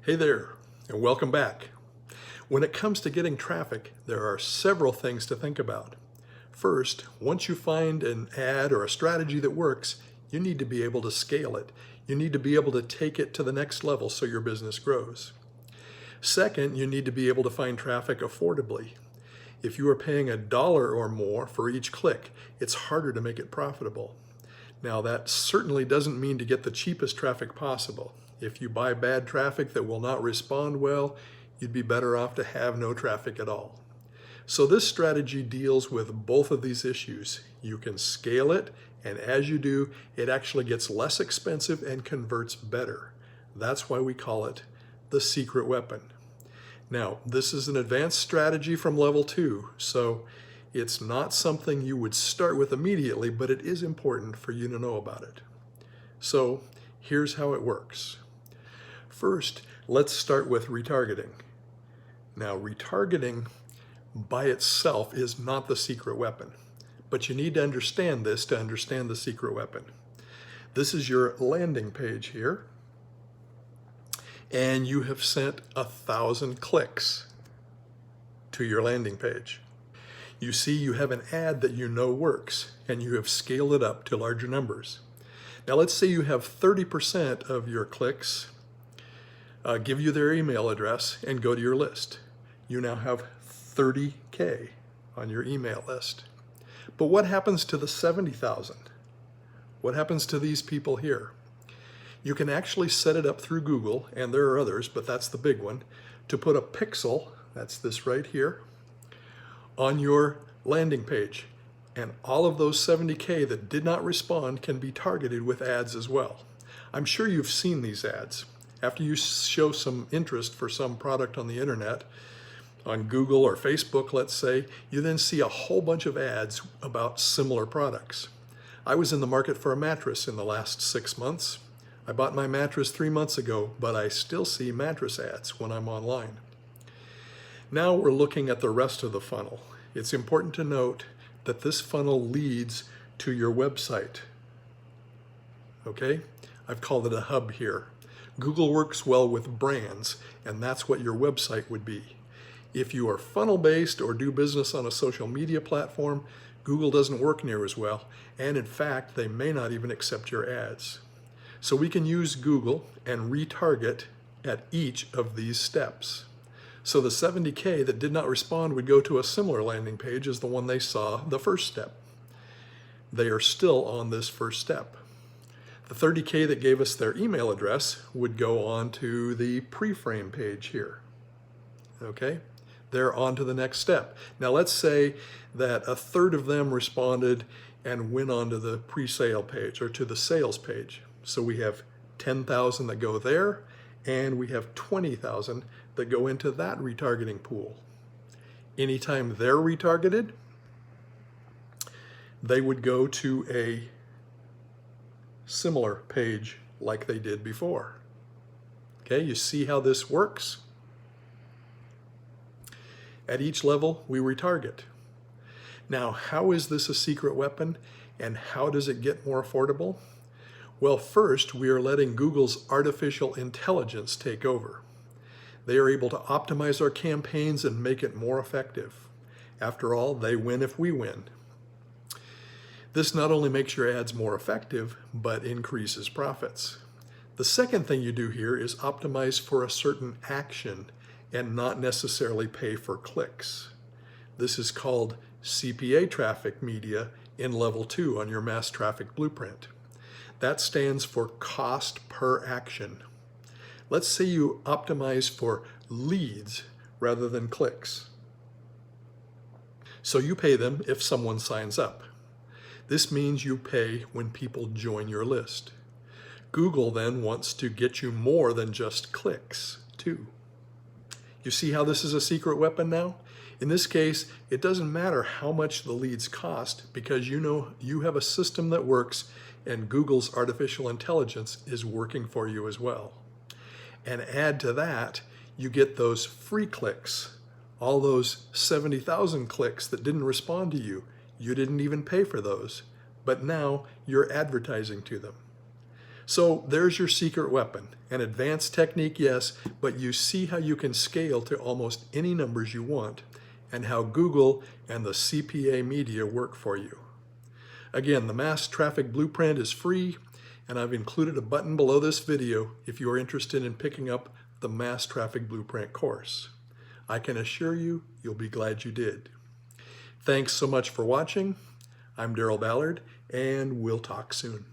Hey there, and welcome back. When it comes to getting traffic, there are several things to think about. First, once you find an ad or a strategy that works, you need to be able to scale it. You need to be able to take it to the next level so your business grows. Second, you need to be able to find traffic affordably. If you are paying $1 or more for each click, it's harder to make it profitable. Now, that certainly doesn't mean to get the cheapest traffic possible. If you buy bad traffic that will not respond well, you'd be better off to have no traffic at all. So this strategy deals with both of these issues. You can scale it, and as you do, it actually gets less expensive and converts better. That's why we call it the secret weapon. Now, this is an advanced strategy from level 2, so it's not something you would start with immediately, but it is important for you to know about it. So here's how it works. First, let's start with retargeting. Now, retargeting by itself is not the secret weapon, but you need to understand this to understand the secret weapon. This is your landing page here, and you have sent 1,000 clicks to your landing page. You see you have an ad that you know works, and you have scaled it up to larger numbers. Now let's say you have 30% of your clicks give you their email address and go to your list. You now have 30K on your email list. But what happens to the 70,000? What happens to these people here? You can actually set it up through Google, and there are others, but that's the big one, to put a pixel, that's this right here, on your landing page. And all of those 70K that did not respond can be targeted with ads as well. I'm sure you've seen these ads. After you show some interest for some product on the internet, on Google or Facebook, let's say, you then see a whole bunch of ads about similar products. I was in the market for a mattress in the last 6 months. I bought my mattress 3 months ago, but I still see mattress ads when I'm online. Now we're looking at the rest of the funnel. It's important to note that this funnel leads to your website. Okay? I've called it a hub here. Google works well with brands, and that's what your website would be. If you are funnel-based or do business on a social media platform, Google doesn't work near as well, and in fact, they may not even accept your ads. So we can use Google and retarget at each of these steps. So the 70K that did not respond would go to a similar landing page as the one they saw the first step. They are still on this first step. The 30K that gave us their email address would go on to the pre-frame page here. Okay? They're on to the next step. Now let's say that a third of them responded and went on to the pre-sale page or to the sales page. So we have 10,000 that go there, and we have 20,000 that go into that retargeting pool. Anytime they're retargeted, they would go to a similar page like they did before. Okay, you see how this works? At each level, we retarget. Now, how is this a secret weapon, and how does it get more affordable? Well, first, we are letting Google's artificial intelligence take over. They are able to optimize our campaigns and make it more effective. After all, they win if we win. This not only makes your ads more effective, but increases profits. The second thing you do here is optimize for a certain action and not necessarily pay for clicks. This is called CPA traffic media in level 2 on your mass traffic blueprint. That stands for cost per action. Let's say you optimize for leads rather than clicks. So you pay them if someone signs up. This means you pay when people join your list. Google then wants to get you more than just clicks, too. You see how this is a secret weapon now? In this case, it doesn't matter how much the leads cost because you know you have a system that works and Google's artificial intelligence is working for you as well. And add to that, you get those free clicks, all those 70,000 clicks that didn't respond to you. You didn't even pay for those, but now you're advertising to them. So there's your secret weapon. An advanced technique, yes, but you see how you can scale to almost any numbers you want and how Google and the CPA media work for you. Again, the Mass Traffic Blueprint is free, and I've included a button below this video if you are interested in picking up the Mass Traffic Blueprint course. I can assure you, you'll be glad you did. Thanks so much for watching. I'm Daryl Ballard, and we'll talk soon.